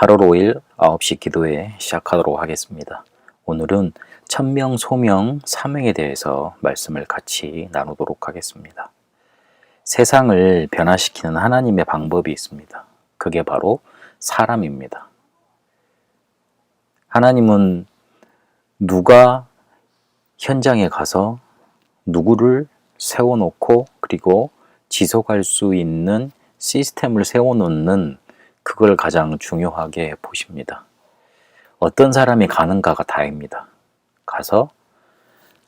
8월 5일 9시 기도회 시작하도록 하겠습니다. 오늘은 천명, 소명, 사명에 대해서 말씀을 같이 나누도록 하겠습니다. 세상을 변화시키는 하나님의 방법이 있습니다. 그게 바로 사람입니다. 하나님은 누가 현장에 가서 누구를 세워놓고 그리고 지속할 수 있는 시스템을 세워놓는 그걸 가장 중요하게 보십니다. 어떤 사람이 가는가가 다입니다. 가서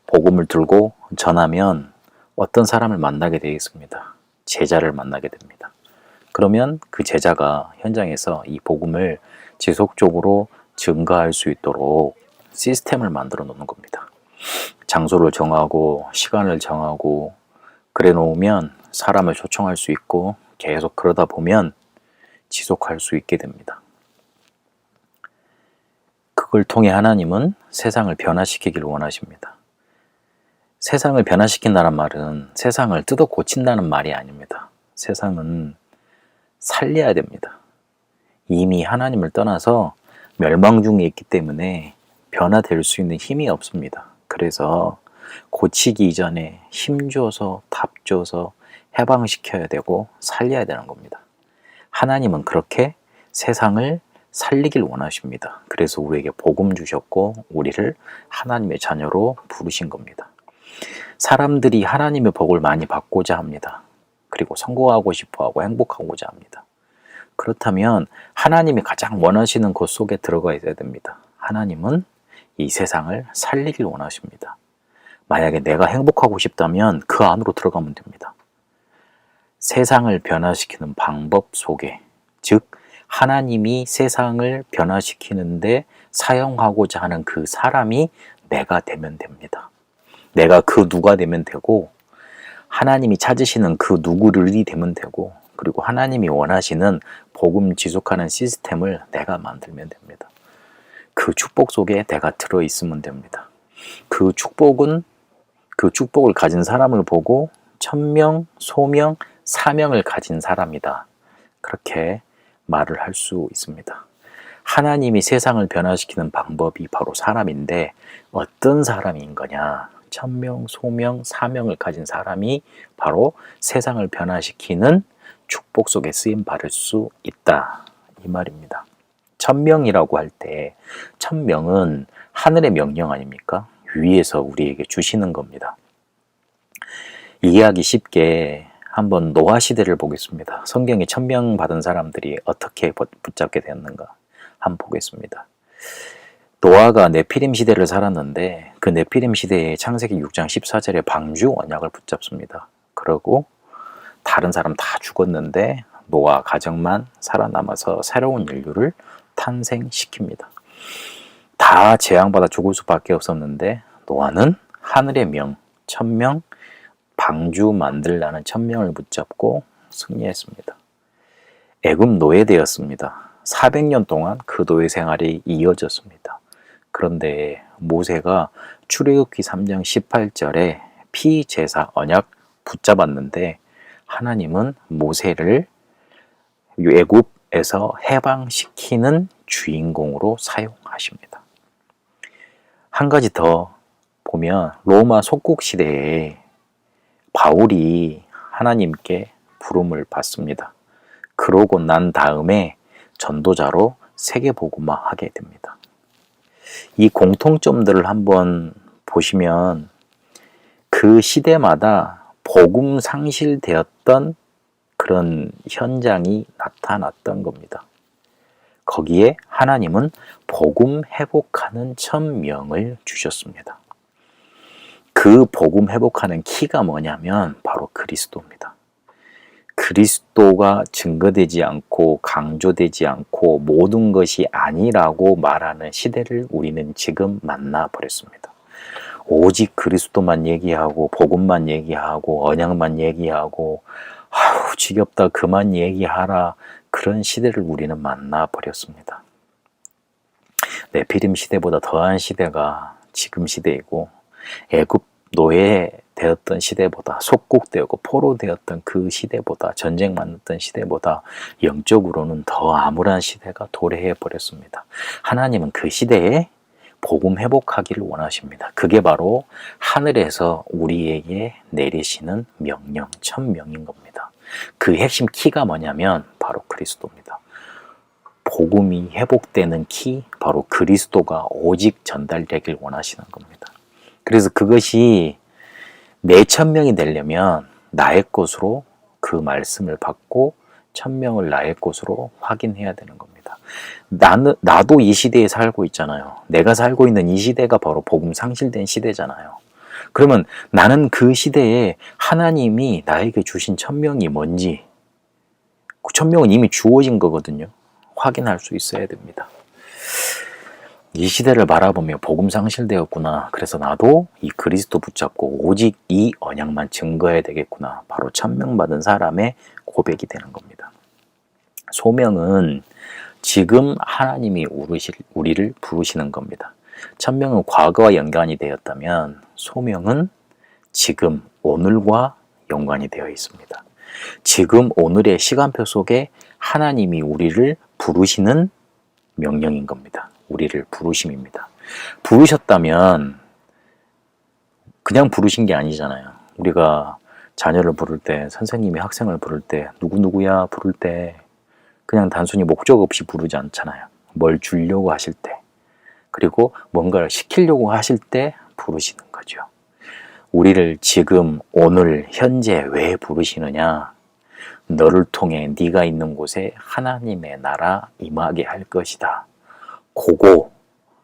복음을 들고 전하면 어떤 사람을 만나게 되어 있습니다. 제자를 만나게 됩니다. 그러면 그 제자가 현장에서 이 복음을 지속적으로 증가할 수 있도록 시스템을 만들어 놓는 겁니다. 장소를 정하고 시간을 정하고 그래 놓으면 사람을 초청할 수 있고 계속 그러다 보면 지속할 수 있게 됩니다. 그걸 통해 하나님은 세상을 변화시키기를 원하십니다. 세상을 변화시킨다는 말은 세상을 뜯어 고친다는 말이 아닙니다. 세상은 살려야 됩니다. 이미 하나님을 떠나서 멸망 중에 있기 때문에 변화될 수 있는 힘이 없습니다. 그래서 고치기 이전에 힘줘서 답줘서 해방시켜야 되고 살려야 되는 겁니다. 하나님은 그렇게 세상을 살리길 원하십니다. 그래서 우리에게 복음 주셨고 우리를 하나님의 자녀로 부르신 겁니다. 사람들이 하나님의 복을 많이 받고자 합니다. 그리고 성공하고 싶어하고 행복하고자 합니다. 그렇다면 하나님이 가장 원하시는 곳 속에 들어가 있어야 됩니다. 하나님은 이 세상을 살리길 원하십니다. 만약에 내가 행복하고 싶다면 그 안으로 들어가면 됩니다. 세상을 변화시키는 방법 속에, 즉 하나님이 세상을 변화시키는데 사용하고자 하는 그 사람이 내가 되면 됩니다. 내가 그 누가 되면 되고 하나님이 찾으시는 그 누구를 되면 되고 그리고 하나님이 원하시는 복음 지속하는 시스템을 내가 만들면 됩니다. 그 축복 속에 내가 들어있으면 됩니다. 그 축복을 가진 사람을 보고 천명, 소명, 사명을 가진 사람이다. 그렇게 말을 할 수 있습니다. 하나님이 세상을 변화시키는 방법이 바로 사람인데 어떤 사람인 거냐? 천명, 소명, 사명을 가진 사람이 바로 세상을 변화시키는 축복 속에 쓰임 받을 수 있다. 이 말입니다. 천명이라고 할 때 천명은 하늘의 명령 아닙니까? 위에서 우리에게 주시는 겁니다. 이해하기 쉽게 한번 노아 시대를 보겠습니다. 성경에 천명 받은 사람들이 어떻게 붙잡게 되었는가 한번 보겠습니다. 노아가 네피림 시대를 살았는데 그 네피림 시대에 창세기 6장 14절에 방주 언약을 붙잡습니다. 그러고 다른 사람 다 죽었는데 노아 가정만 살아남아서 새로운 인류를 탄생시킵니다. 다 재앙받아 죽을 수밖에 없었는데 노아는 하늘의 명, 천명, 방주 만들라는 천명을 붙잡고 승리했습니다. 애굽 노예되었습니다. 400년 동안 그 노예 생활이 이어졌습니다. 그런데 모세가 출애굽기 3장 18절에 피제사 언약 붙잡았는데 하나님은 모세를 애굽에서 해방시키는 주인공으로 사용하십니다. 한 가지 더 보면 로마 속국 시대에 바울이 하나님께 부름을 받습니다. 그러고 난 다음에 전도자로 세계복음화하게 됩니다. 이 공통점들을 한번 보시면 그 시대마다 복음 상실되었던 그런 현장이 나타났던 겁니다. 거기에 하나님은 복음 회복하는 천명을 주셨습니다. 그 복음 회복하는 키가 뭐냐면 바로 그리스도입니다. 그리스도가 증거되지 않고 강조되지 않고 모든 것이 아니라고 말하는 시대를 우리는 지금 만나버렸습니다. 오직 그리스도만 얘기하고 복음만 얘기하고 언약만 얘기하고 아우 지겹다 그만 얘기하라 그런 시대를 우리는 만나버렸습니다. 네피림 시대보다 더한 시대가 지금 시대이고 애굽 노예 되었던 시대보다, 속국되었고 포로되었던 그 시대보다, 전쟁 많았던 시대보다 영적으로는 더 암울한 시대가 도래해 버렸습니다. 하나님은 그 시대에 복음 회복하기를 원하십니다. 그게 바로 하늘에서 우리에게 내리시는 명령, 천명인 겁니다. 그 핵심 키가 뭐냐면 바로 그리스도입니다. 복음이 회복되는 키, 바로 그리스도가 오직 전달되길 원하시는 겁니다. 그래서 그것이 내 천명이 되려면 나의 것으로 그 말씀을 받고 천명을 나의 것으로 확인해야 되는 겁니다. 나도 이 시대에 살고 있잖아요. 내가 살고 있는 이 시대가 바로 복음 상실된 시대잖아요. 그러면 나는 그 시대에 하나님이 나에게 주신 천명이 뭔지, 그 천명은 이미 주어진 거거든요. 확인할 수 있어야 됩니다. 이 시대를 바라보며 복음 상실되었구나. 그래서 나도 이 그리스도 붙잡고 오직 이 언약만 증거해야 되겠구나. 바로 천명받은 사람의 고백이 되는 겁니다. 소명은 지금 하나님이 우리를 부르시는 겁니다. 천명은 과거와 연관이 되었다면 소명은 지금 오늘과 연관이 되어 있습니다. 지금 오늘의 시간표 속에 하나님이 우리를 부르시는 명령인 겁니다. 우리를 부르심입니다. 부르셨다면 그냥 부르신 게 아니잖아요. 우리가 자녀를 부를 때, 선생님이 학생을 부를 때, 누구누구야 부를 때 그냥 단순히 목적 없이 부르지 않잖아요. 뭘 주려고 하실 때, 그리고 뭔가를 시키려고 하실 때 부르시는 거죠. 우리를 지금 오늘 현재 왜 부르시느냐? 너를 통해 네가 있는 곳에 하나님의 나라 임하게 할 것이다. 그거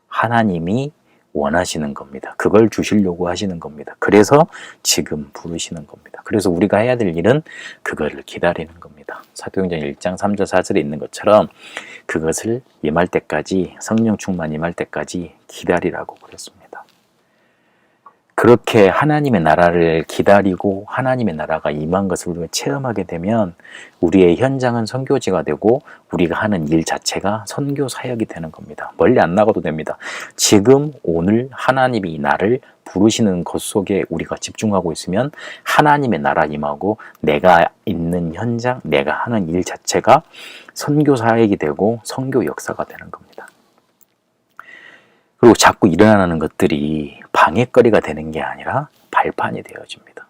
하나님이 원하시는 겁니다. 그걸 주시려고 하시는 겁니다. 그래서 지금 부르시는 겁니다. 그래서 우리가 해야 될 일은 그거를 기다리는 겁니다. 사도행전 1장 3절 4절에 있는 것처럼 그것을 임할 때까지, 성령 충만 임할 때까지 기다리라고 그랬습니다. 그렇게 하나님의 나라를 기다리고 하나님의 나라가 임한 것을 우리가 체험하게 되면 우리의 현장은 선교지가 되고 우리가 하는 일 자체가 선교 사역이 되는 겁니다. 멀리 안 나가도 됩니다. 지금 오늘 하나님이 나를 부르시는 것 속에 우리가 집중하고 있으면 하나님의 나라 임하고 내가 있는 현장, 내가 하는 일 자체가 선교 사역이 되고 선교 역사가 되는 겁니다. 그리고 자꾸 일어나는 것들이 방해거리가 되는 게 아니라 발판이 되어집니다.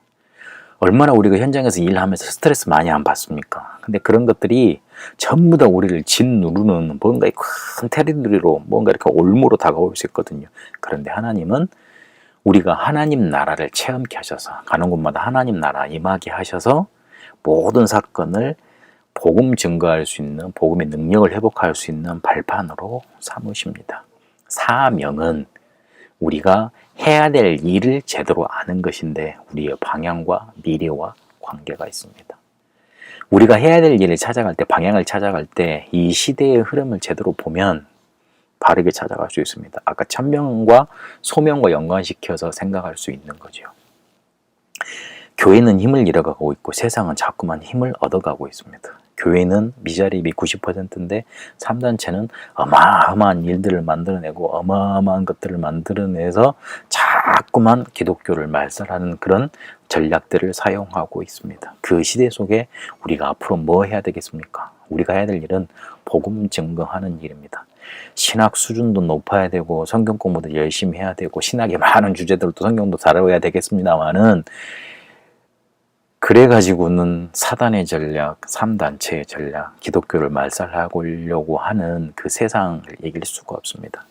얼마나 우리가 현장에서 일하면서 스트레스 많이 안 받습니까? 근데 그런 것들이 전부 다 우리를 짓누르는 뭔가 큰 테리토리로 뭔가 이렇게 올무로 다가올 수 있거든요. 그런데 하나님은 우리가 하나님 나라를 체험케 하셔서 가는 곳마다 하나님 나라 임하게 하셔서 모든 사건을 복음 증거할 수 있는, 복음의 능력을 회복할 수 있는 발판으로 삼으십니다. 사명은 우리가 해야 될 일을 제대로 아는 것인데 우리의 방향과 미래와 관계가 있습니다. 우리가 해야 될 일을 찾아갈 때, 방향을 찾아갈 때 이 시대의 흐름을 제대로 보면 바르게 찾아갈 수 있습니다. 아까 천명과 소명과 연관시켜서 생각할 수 있는 거죠. 교회는 힘을 잃어가고 있고 세상은 자꾸만 힘을 얻어가고 있습니다. 교회는 미자립이 90%인데 3단체는 어마어마한 일들을 만들어내고 어마어마한 것들을 만들어내서 자꾸만 기독교를 말살하는 그런 전략들을 사용하고 있습니다. 그 시대 속에 우리가 앞으로 뭐 해야 되겠습니까? 우리가 해야 될 일은 복음 증거하는 일입니다. 신학 수준도 높아야 되고 성경 공부도 열심히 해야 되고 신학의 많은 주제들도 성경도 다뤄야 되겠습니다만은 그래가지고는 사단의 전략, 3단체의 전략, 기독교를 말살하려고 하는 그 세상을 이길 수가 없습니다.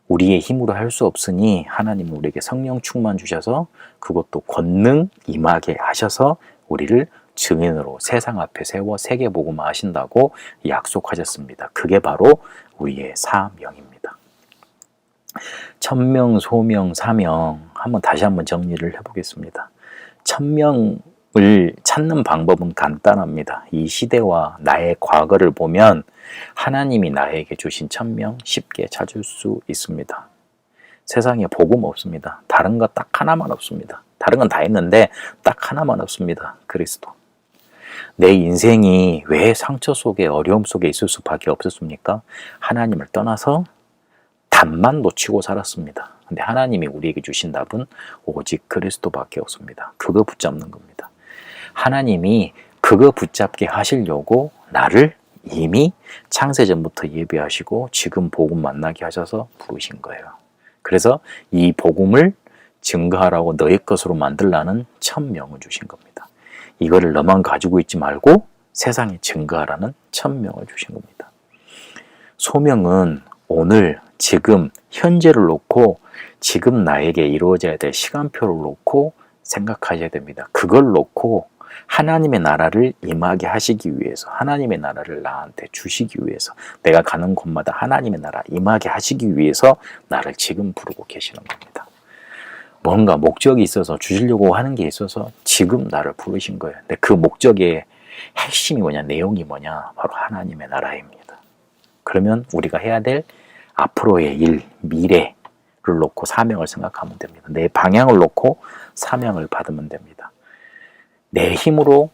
우리의 힘으로 할 수 없으니 하나님은 우리에게 성령 충만 주셔서 그것도 권능 임하게 하셔서 우리를 증인으로 세상 앞에 세워 세계복음화 하신다고 약속하셨습니다. 그게 바로 우리의 사명입니다. 천명, 소명, 사명 다시 한번 정리를 해보겠습니다. 천명을 찾는 방법은 간단합니다. 이 시대와 나의 과거를 보면 하나님이 나에게 주신 천명 쉽게 찾을 수 있습니다. 세상에 복음 없습니다. 다른 거 딱 하나만 없습니다. 다른 건 다 있는데 딱 하나만 없습니다. 그리스도. 내 인생이 왜 상처 속에 어려움 속에 있을 수밖에 없었습니까? 하나님을 떠나서 답만 놓치고 살았습니다. 근데 하나님이 우리에게 주신 답은 오직 그리스도밖에 없습니다. 그거 붙잡는 겁니다. 하나님이 그거 붙잡게 하시려고 나를 이미 창세전부터 예비하시고 지금 복음 만나게 하셔서 부르신 거예요. 그래서 이 복음을 증거하라고 너의 것으로 만들라는 천명을 주신 겁니다. 이거를 너만 가지고 있지 말고 세상에 증거하라는 천명을 주신 겁니다. 소명은 오늘, 지금, 현재를 놓고 지금 나에게 이루어져야 될 시간표를 놓고 생각하셔야 됩니다. 그걸 놓고 하나님의 나라를 임하게 하시기 위해서, 하나님의 나라를 나한테 주시기 위해서, 내가 가는 곳마다 하나님의 나라 임하게 하시기 위해서 나를 지금 부르고 계시는 겁니다. 뭔가 목적이 있어서 주시려고 하는 게 있어서 지금 나를 부르신 거예요. 근데 그 목적의 핵심이 뭐냐, 내용이 뭐냐, 바로 하나님의 나라입니다. 그러면 우리가 해야 될 앞으로의 일, 미래를 놓고 사명을 생각하면 됩니다. 내 방향을 놓고 사명을 받으면 됩니다. 내 힘으로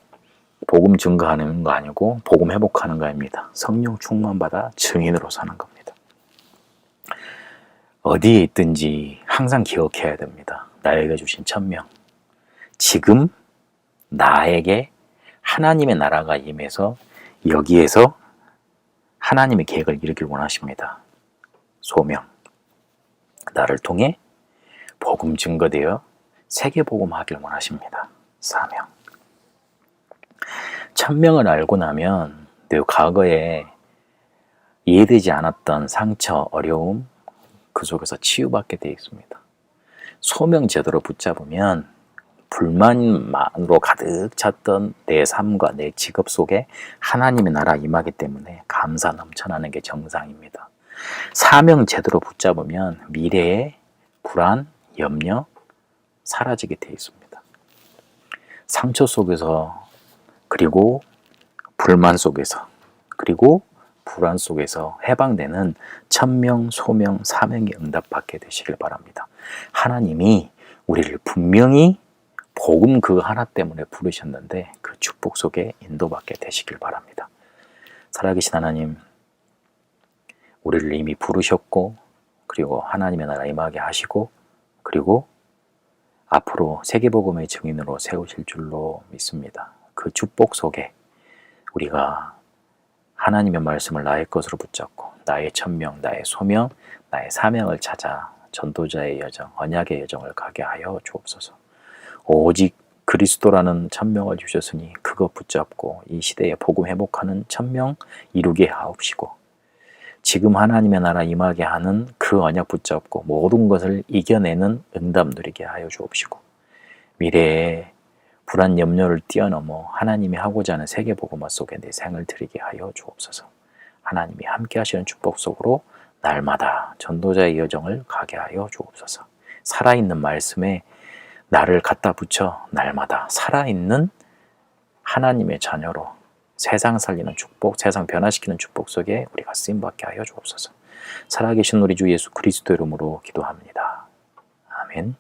복음 증거하는 거 아니고 복음 회복하는 거 아닙니다. 성령 충만받아 증인으로 사는 겁니다. 어디에 있든지 항상 기억해야 됩니다. 나에게 주신 천명. 지금 나에게 하나님의 나라가 임해서 여기에서 하나님의 계획을 이루길 원하십니다. 소명. 나를 통해 복음 증거되어 세계 복음하길 원하십니다. 사명. 천명을 알고 나면 내 과거에 이해되지 않았던 상처, 어려움 그 속에서 치유받게 되어 있습니다. 소명 제대로 붙잡으면 불만으로 가득 찼던 내 삶과 내 직업 속에 하나님의 나라 임하기 때문에 감사 넘쳐나는 게 정상입니다. 사명 제대로 붙잡으면 미래의 불안, 염려 사라지게 되어 있습니다. 상처 속에서, 그리고 불만 속에서, 그리고 불안 속에서 해방되는 천명, 소명, 사명에 응답받게 되시길 바랍니다. 하나님이 우리를 분명히 복음 그 하나 때문에 부르셨는데 그 축복 속에 인도받게 되시길 바랍니다. 살아계신 하나님, 우리를 이미 부르셨고, 그리고 하나님의 나라 임하게 하시고, 그리고 앞으로 세계복음의 증인으로 세우실 줄로 믿습니다. 그 축복 속에 우리가 하나님의 말씀을 나의 것으로 붙잡고 나의 천명, 나의 소명, 나의 사명을 찾아 전도자의 여정, 언약의 여정을 가게 하여 주옵소서. 오직 그리스도라는 천명을 주셨으니 그거 붙잡고 이 시대에 복음 회복하는 천명 이루게 하옵시고, 지금 하나님의 나라 임하게 하는 그 언약 붙잡고 모든 것을 이겨내는 응답 누리게 하여 주옵시고, 미래에 불안 염려를 뛰어넘어 하나님이 하고자 하는 세계 복음화 속에 내 생을 드리게 하여 주옵소서. 하나님이 함께 하시는 축복 속으로 날마다 전도자의 여정을 가게 하여 주옵소서. 살아있는 말씀에 나를 갖다 붙여 날마다 살아있는 하나님의 자녀로 세상 살리는 축복, 세상 변화시키는 축복 속에 우리가 쓰임받게 하여 주옵소서. 살아계신 우리 주 예수 그리스도 이름으로 기도합니다. 아멘.